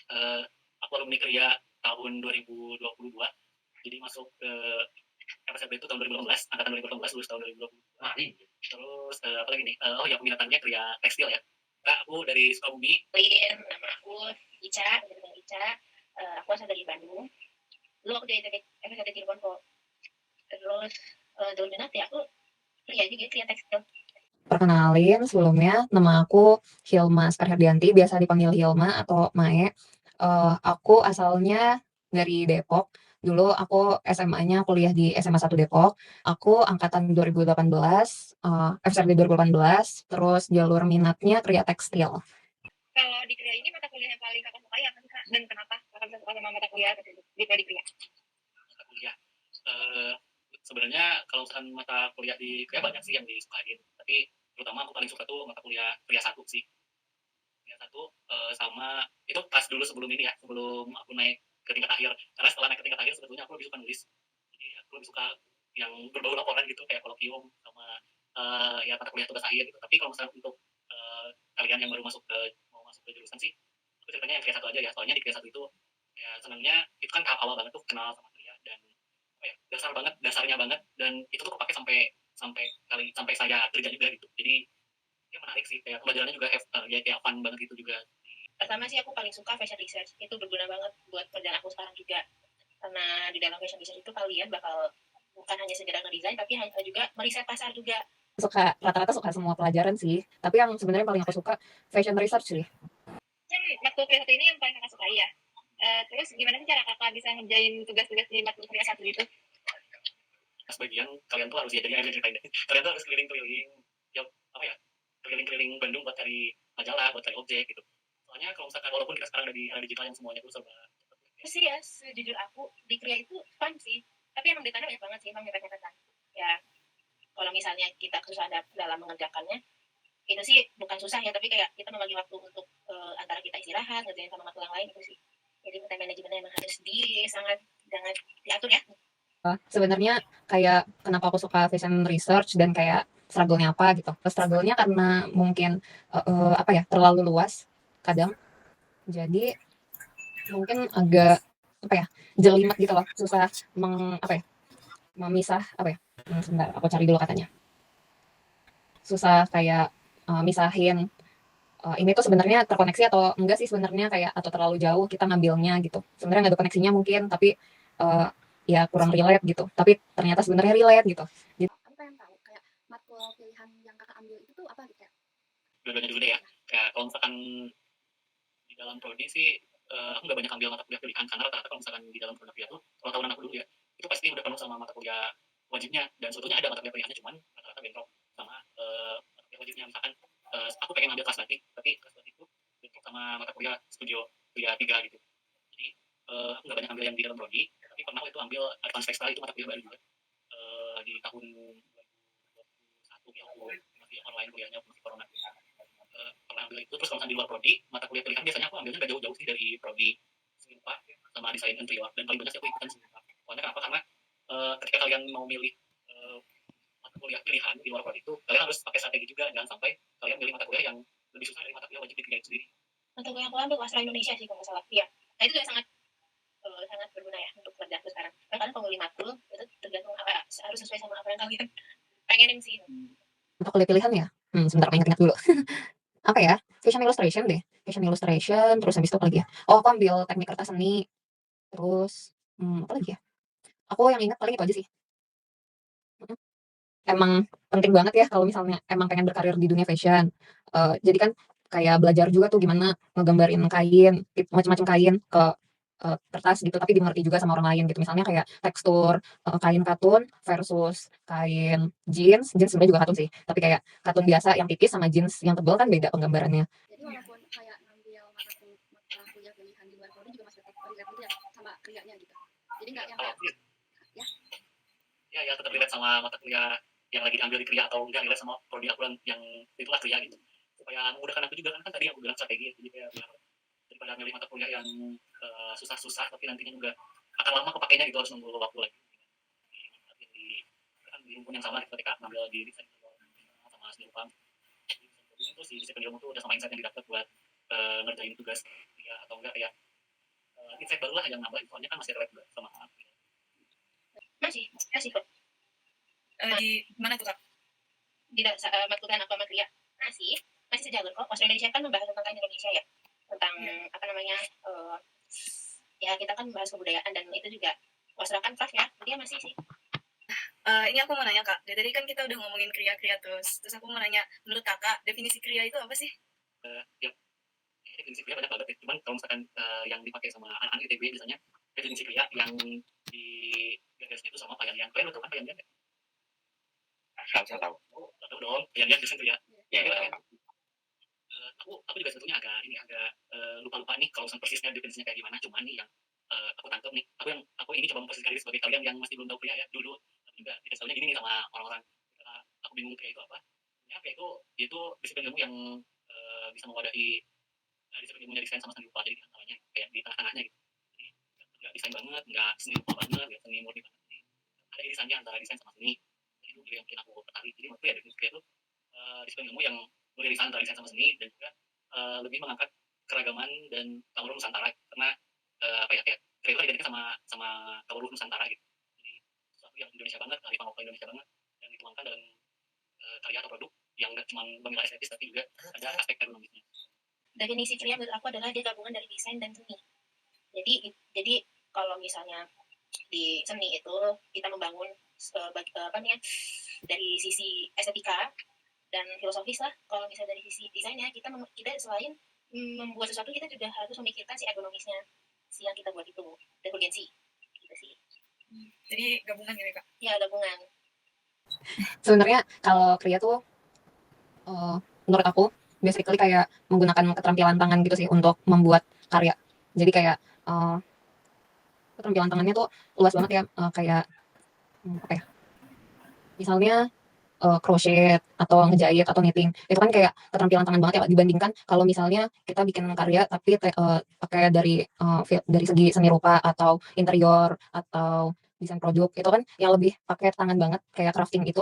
Eee, aku alumni Kria tahun 2022, jadi masuk ke FSRB itu tahun 2018, angkatan 2018, lulus tahun 2022. Terus, apa lagi nih, oh ya peminatannya Kria tekstil ya. Kak, aku dari Sukabumi. Nama aku Ica, dengan Ica. Aku asal dari Bandung. Dulu aku dari FSRB Cirebon kok. Terus, dominat ya aku Kria juga, Kria tekstil. Perkenalin, sebelumnya nama aku Hilma Skarherdianti, biasa dipanggil Hilma atau Mae. Aku asalnya dari Depok. Dulu aku SMA-nya kuliah di SMA 1 Depok. Aku angkatan 2018, FSRD 2018, terus jalur minatnya Kria Tekstil. Kalau di Kria ini mata kuliah yang paling kakak sukai apa sih, Kak? Dan kenapa kakak bisa suka sama mata kuliah di Kria? Mata kuliah. Eh, Sebenarnya kalau misalkan mata kuliah di Kria banyak sih yang disukain, tapi terutama aku paling suka tuh mata kuliah Kria 1 sih. Kria 1 sama itu pas dulu sebelum ini ya, sebelum aku naik ke tingkat akhir. Karena setelah naik ke tingkat akhir sebetulnya aku lebih suka nulis. Jadi aku lebih suka yang berbau laporan gitu kayak kolokium sama ya mata kuliah tugas akhir gitu. Tapi kalau misalnya untuk kalian yang baru mau masuk ke jurusan sih, aku ceritanya yang Kria 1 aja ya. Soalnya di Kria 1 itu ya senangnya itu kan tahap awal banget tuh kenal sama Kria dan apa ya, dasarnya banget dan itu tuh kepake sampai sampai saya kerja juga gitu. Jadi ya menarik sih, kayak pelajarannya juga ya kayak fun banget gitu juga. Pertama sih aku paling suka fashion research, itu berguna banget buat kerjaan aku sekarang juga, karena di dalam fashion research itu kalian bakal bukan hanya sekedar ngedesain tapi juga meriset pasar juga. Rata-rata suka semua pelajaran sih, tapi yang sebenarnya paling aku suka fashion research sih. Waktu kuliah satu ini yang paling kakak sukai ya. Terus gimana sih cara kakak bisa ngerjain tugas-tugas di matkul kuliah satu itu? Sebagian kalian tuh harus ya, jadi ceritain deh. Kalian tuh harus keliling-keliling, ya apa ya, keliling-keliling Bandung buat cari majalah, buat cari objek gitu. Soalnya kalau misalkan walaupun kita sekarang ada di era digital yang semuanya tuh serba sih ya, sejujur aku di Kria itu fun sih, tapi emang ditanya banyak banget sih, emang nyepet-nyepetan. Ya, kalau misalnya kita susah dalam mengerjakannya, itu sih bukan susah ya, tapi kayak kita membagi waktu untuk antara kita istirahat, ngerjain sama matkul yang lain itu sih. Jadi time manajemennya emang harus sangat diatur ya. Sebenarnya kayak kenapa aku suka fashion research dan kayak struggle-nya apa gitu. Struggle-nya karena mungkin apa ya, terlalu luas kadang. Jadi mungkin agak apa ya, jelimet gitu loh, susah apa ya, memisah apa ya. Sebentar, aku cari dulu katanya. Susah kayak misahin ini tuh sebenarnya terkoneksi atau enggak sih sebenarnya, kayak atau terlalu jauh kita ngambilnya gitu. Sebenarnya nggak ada koneksinya mungkin, tapi uh, ya kurang relate gitu. Tapi ternyata sebenarnya relate gitu. Jadi, Aku pengen tahu kayak matkul pilihan yang kakak ambil itu tuh apa gitu ya? Dua-duanya dulu deh ya. Kayak kalau misalkan di dalam prodi sih aku nggak banyak ambil mata kuliah pilihan karena rata-rata kalau misalkan di dalam prodi kuliah tuh kalau tahunan aku dulu ya itu pasti udah penuh sama mata kuliah wajibnya, dan sebetulnya ada mata kuliah pilihannya cuman rata-rata bentrok sama mata kuliah wajibnya. Misalkan aku pengen ambil kelas batik tapi kelas batik itu bentrok sama mata kuliah studio kuliah 3 gitu. Jadi aku nggak banyak ambil yang di dalam prodi, tapi pernah itu ambil advance textile, itu mata kuliah baru juga di tahun 2021 ya, aku masih online kuliahnya masih corona. Pernah ambil itu. Terus kalau di luar prodi mata kuliah pilihan biasanya aku ambilnya gak jauh-jauh sih dari prodi seni rupa sama desain interior, dan paling banyak sih aku ikutan seni rupa. Soalnya kenapa, karena ketika kalian mau milih mata kuliah pilihan di luar prodi itu kalian harus pakai strategi juga, jangan sampai kalian milih mata kuliah yang lebih susah dari mata kuliah wajib di kuliah itu sendiri. Mata kuliah aku ambil sastra Indonesia sih kalau nggak salah, iya. Nah itu juga sangat berguna ya untuk kerjaku sekarang. Karena kalau milih matkul itu tergantung apa, harus sesuai sama apa yang kalian pengenin sih. untuk kuliah pilihan ya, sebentar aku ingat-ingat dulu. Apa ya, fashion illustration deh. Fashion illustration, terus habis itu apa lagi ya? Oh, aku ambil teknik kertas seni. Terus, apa lagi ya? Aku yang ingat paling itu aja sih. Mm. Emang penting banget ya kalau misalnya emang pengen berkarir di dunia fashion. Jadi kan kayak belajar juga tuh gimana ngegambarin kain, macam-macam kain ke kertas gitu, tapi dimengerti juga sama orang lain gitu. Misalnya kayak tekstur kain katun versus kain jeans sebenarnya juga katun sih, tapi kayak katun biasa yang tipis sama jeans yang tebal kan beda penggambarannya. Jadi walaupun kayak ngambil mata kuliah pilihan di luar prodi juga masih tetap relate gitu ya sama krianya gitu. Jadi nggak yang kayak ya. Ya tetap relate sama mata kuliah yang lagi diambil di Kria, atau enggak relate sama prodi aku yang itulah Kria gitu. Supaya memudahkan aku juga, kan tadi aku bilang strategi, jadi kayak biar daripada milih mata kuliah yang susah-susah tapi nantinya juga akan lama kepakainya gitu, harus nunggu waktu lagi di lingkungan yang sama gitu, ketika ngambil di desain sama seni rupa. Itu si disiplin ilmu tuh udah sama insight yang didapat buat ngerjain tugas ya, atau enggak kayak insight baru lah yang nambah, soalnya kan masih relate juga sama Masih kok. Di mana tuh Kak? Di matkul apa materi ya? Masih sejalur kok. Wasra Indonesia kan membahas tentang Indonesia ya. Tentang apa namanya? Ya kita kan membahas kebudayaan dan itu juga Wasra kan prof ya. Dia masih sih. Ini aku mau nanya Kak, dari tadi kan kita udah ngomongin kriya terus aku mau nanya, menurut Kakak definisi kriya itu apa sih? Ya, definisi kriya banyak banget ya. Cuman kalau misalkan yang dipakai sama anak-anak ITB misalnya, definisi kriya yang di gagasnya itu sama Payanian. Kalian tahu kan Payanian? Saya tahu. Tahu dong, Payanian dosen tuh ya. Ya, Aku juga sebetulnya agak lupa nih kalau persisnya definisinya kayak gimana. Cuman nih yang aku tangkap nih, aku ini coba memposisikan diri sebagai kalian yang masih belum tahu kriya ya dulu. Tapi juga tidak tahunya gini nih sama orang-orang. Aku bingung kriya itu apa. Ya kriya itu disiplin ilmu yang bisa mewadahi disiplin ilmunya desain sama seni rupa, jadi antaranya kayak di tengah-tengahnya gitu. Jadi nggak desain banget, nggak seni rupa banget, nggak seni murni banget. Jadi ada irisannya antara desain sama seni. Itu yang bikin aku tertarik. Jadi menurutku ya definisi kriya itu disiplin ilmu yang beririsan antara desain sama seni dan juga lebih mengangkat keragaman dan kaum Nusantara, karena apa ya kayak kriya itu identik sama kaum Nusantara gitu. Jadi sesuatu yang Indonesia banget, kearifan lokal Indonesia banget, yang dituangkan dalam karya atau produk yang nggak cuma bernilai estetis tapi juga ada aspek ergonomisnya. Definisi kriya menurut aku adalah dia gabungan dari desain dan seni. Jadi kalau misalnya di seni itu kita membangun dari sisi estetika dan filosofis lah. Kalau misalnya dari sisi desainnya kita selain membuat sesuatu kita juga harus memikirkan si ergonomisnya si yang kita buat itu dan urgensi gitu sih. Jadi gabungan gitu Kak? Ya gabungan. Sebenarnya kalau kriya tuh menurut aku basically kayak menggunakan keterampilan tangan gitu sih untuk membuat karya. Jadi kayak keterampilan tangannya tuh luas banget ya, kayak apa ya? Misalnya crochet atau ngejahit atau knitting itu kan kayak keterampilan tangan banget ya dibandingkan kalau misalnya kita bikin karya tapi pakai dari segi seni rupa atau interior atau desain produk itu kan yang lebih pakai tangan banget kayak crafting itu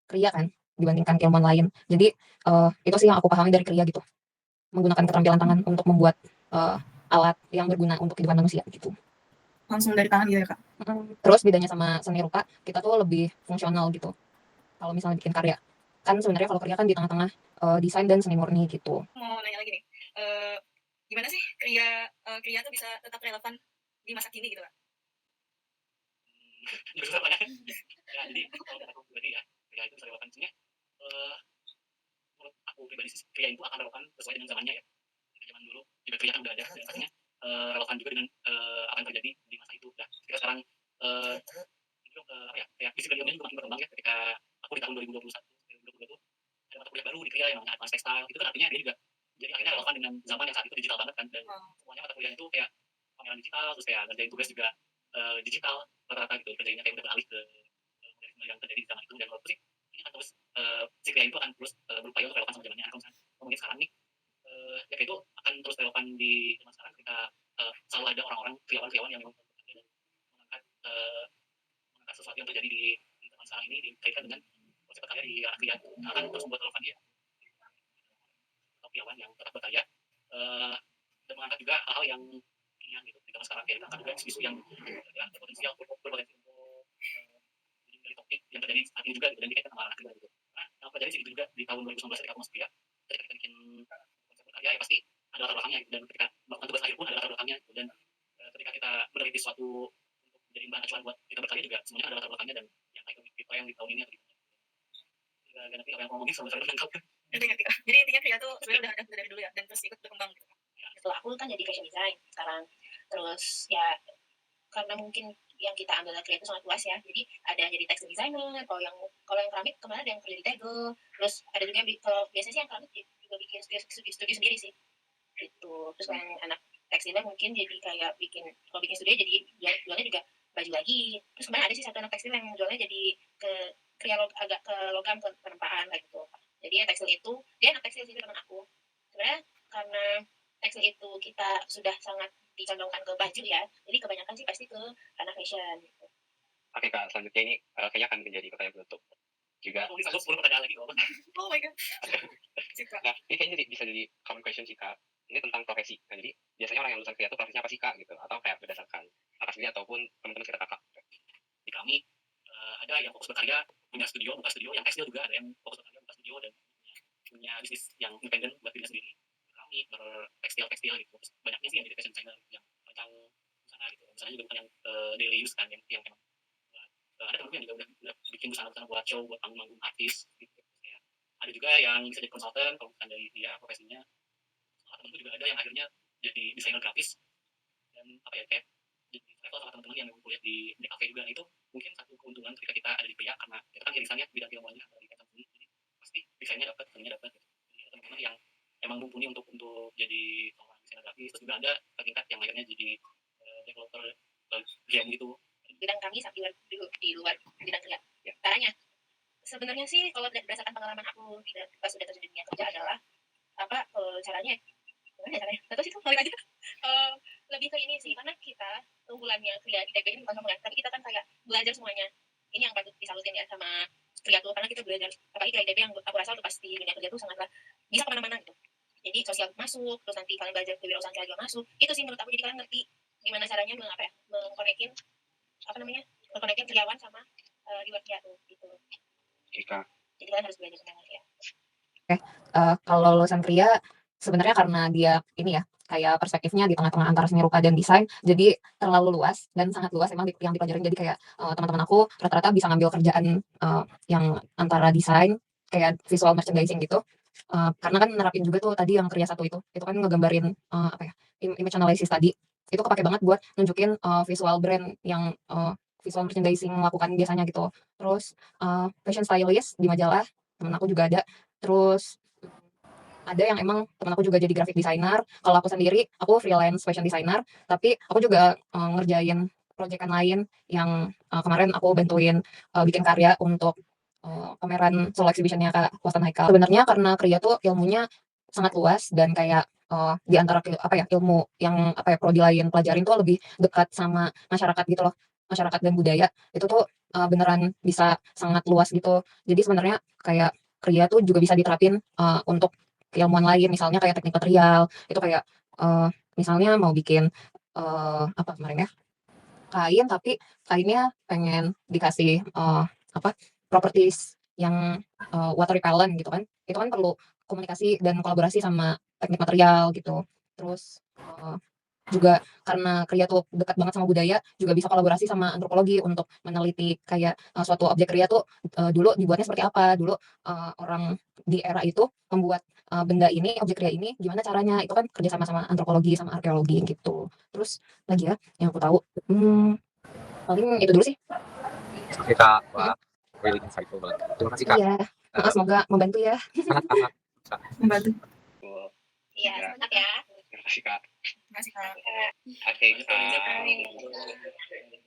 kriya kan dibandingkan keilmuan lain. Jadi itu sih yang aku pahami dari kriya gitu, menggunakan keterampilan tangan untuk membuat alat yang berguna untuk kehidupan manusia gitu. Langsung dari tangan gitu ya Kak? Terus bedanya sama seni rupa, kita tuh lebih fungsional gitu kalau misalnya bikin karya. Kan sebenarnya kalau karya kan di tengah-tengah desain dan seni murni gitu. Mau nanya lagi nih, gimana sih kriya tuh bisa tetap relevan di masa kini gitu Kak? Ya, jadi kalau aku pribadi ya, kriya itu bisa relevan. Sebenarnya menurut aku pribadi sih kriya itu akan relevan sesuai dengan zamannya ya. Jika zaman dulu juga kriya kan udah ada, dan pastinya relevan juga dengan apa yang terjadi di masa itu. Ya, ketika sekarang itu apa ya, kayak disiplin ilmunya juga makin berkembang ya. Ketika aku di tahun 2021, 2022 tuh ada mata kuliah baru di kriya yang namanya advanced textile. Itu kan artinya dia juga jadi akhirnya relevan dengan zaman yang saat itu digital banget kan, dan semuanya mata kuliah itu kayak pameran digital, terus kayak ngerjain tugas juga digital rata-rata gitu, kerjanya kayak udah beralih ke modernisme yang terjadi di zaman itu. Dan menurutku sih ini akan terus si kriya itu akan terus berupaya untuk relevan sama zamannya. Kalau misalnya ngomongin sekarang nih ya kayak itu akan terus relevan di zaman sekarang ketika selalu ada orang-orang kriawan-kriawan yang mengangkat sesuatu yang terjadi di zaman sekarang ini dikaitkan dengan konsep berkarya di arah kriya, akan terus membuat relevan dia atau kriawan yang tetap berkarya dan mengangkat juga hal-hal yang kekinian gitu di zaman sekarang, kayak mengangkat juga isu yang ya, berpotensial untuk dari topik yang terjadi saat ini juga gitu, dan dikaitkan sama arah kriya gitu. Nah, yang terjadi sih itu juga di tahun 2019 ketika aku masuk kuliah, ketika kita bikin konsep berkarya ya pasti ada latar belakangnya gitu, dan ketika melakukan tugas akhir pun ada latar belakangnya gitu, dan ketika kita meneliti suatu untuk menjadi bahan acuan buat kita berkarya juga semuanya ada latar belakangnya dan yang kayak kita yang di tahun ini atau gimana. Gak ngerti apa yang ngomongin sebenarnya lengkap. Ngerti Kak. Jadi intinya kriya tuh sebenarnya udah ada dari dulu ya, dan terus ikut berkembang gitu. Setelah aku kan jadi fashion design sekarang. Terus ya karena mungkin yang kita ambil kriya itu sangat luas ya. Jadi ada yang jadi tekstil designer, kalau yang keramik kemarin ada yang kerja di tegel. Terus ada juga yang kalau biasanya sih yang keramik juga bikin studio sendiri sih. Gitu. Terus yang anak tekstilnya mungkin jadi kayak kalau bikin studio jadi jualnya juga baju lagi. Terus kemarin ada sih satu anak tekstil yang jualnya jadi ke kriya agak ke logam, ke penempaan kayak gitu. Jadi ya tekstil itu, dia anak tekstil sih teman aku. Sebenarnya karena tekstil itu kita sudah sangat dicondongkan ke baju ya, jadi kebanyakan sih pasti ke ranah fashion gitu. Oke Kak, selanjutnya ini kayaknya akan menjadi pertanyaan penutup juga. Mungkin satu 10 pertanyaan lagi. Oh my god. Nah, ini kayaknya bisa jadi common question sih Kak. Ini tentang profesi. Nah, jadi biasanya orang yang lulusan kriya itu profesinya apa sih Kak gitu, atau kayak roadshow buat manggung artis gitu. Ya. Ada juga yang bisa jadi konsultan kalau bukan dari dia profesinya. Temanku juga ada yang akhirnya jadi desainer grafis dan apa ya kayak jadi travel sama teman-teman yang kuliah di DKV juga. Itu mungkin satu keuntungan ketika kita ada di PIA karena kita kan irisannya bidang ilmuannya dari fashion seni, jadi pasti desainnya dapat, seninya dapat gitu. Jadi ada teman-teman yang emang mumpuni untuk jadi seorang desainer grafis. Terus juga ada tingkat yang akhirnya jadi developer game gitu. bidang kami di luar bidang kerja. Caranya sebenarnya sih kalau berdasarkan pengalaman aku pas sudah terjun di dunia kerja adalah apa caranya gimana ya caranya? Terus itu balik aja. Lebih ke ini sih karena kita unggulannya kerja di TP ini bukan sama tapi kita kan kayak belajar semuanya. Ini yang patut disalutin ya sama kerja tuh karena kita belajar apalagi kayak TP yang aku rasa udah pasti dunia kerja tuh sangatlah bisa kemana-mana gitu. Jadi sosial masuk, terus nanti kalian belajar kewirausahaan kerja juga masuk. Itu sih menurut aku jadi kalian ngerti gimana caranya mengkonekin mengkonekin karyawan sama di luar kerja tuh gitu. Ika. Jadi kalian harus belajar tentang ya. Kalau lulusan Kria sebenarnya karena dia ini ya kayak perspektifnya di tengah-tengah antara seni rupa dan desain, jadi terlalu luas dan sangat luas emang yang dipelajarin. Jadi kayak teman-teman aku rata-rata bisa ngambil kerjaan yang antara desain kayak visual merchandising gitu. Karena kan nerapin juga tuh tadi yang Kria 1 itu kan ngegambarin apa ya image analysis tadi itu kepake banget buat nunjukin visual brand yang visual merchandising lakukan biasanya gitu. Terus fashion stylist di majalah temen aku juga ada. Terus ada yang emang temen aku juga jadi graphic designer. Kalau aku sendiri, aku freelance fashion designer, tapi aku juga ngerjain proyekan lain yang kemarin aku bantuin bikin karya untuk pameran solo exhibitionnya Kak Wastan Haikal. Sebenarnya karena Kria tuh ilmunya sangat luas dan kayak di antara ilmu yang prodi lain pelajarin tuh lebih dekat sama masyarakat gitu loh, masyarakat dan budaya itu tuh beneran bisa sangat luas gitu. Jadi sebenarnya kayak Kria tuh juga bisa diterapin untuk keilmuan lain, misalnya kayak teknik material itu kayak misalnya mau bikin apa kemarin ya kain, tapi kainnya pengen dikasih properties yang water repellent gitu kan, itu kan perlu komunikasi dan kolaborasi sama teknik material gitu. Terus juga karena Kria tuh dekat banget sama budaya, juga bisa kolaborasi sama antropologi untuk meneliti kayak suatu objek Kria tuh dulu dibuatnya seperti apa, dulu orang di era itu membuat benda ini, objek Kria ini gimana caranya, itu kan kerja sama antropologi sama arkeologi gitu. Terus lagi ya yang aku tahu paling itu dulu sih. Oke Kak, wah really insightful banget. Terima kasih Kak. Iya, semoga membantu ya. Sangat Membantu. Iya, Ya. semangat ya. Terima kasih Kak. Terima kasih Kak. Oke Kak.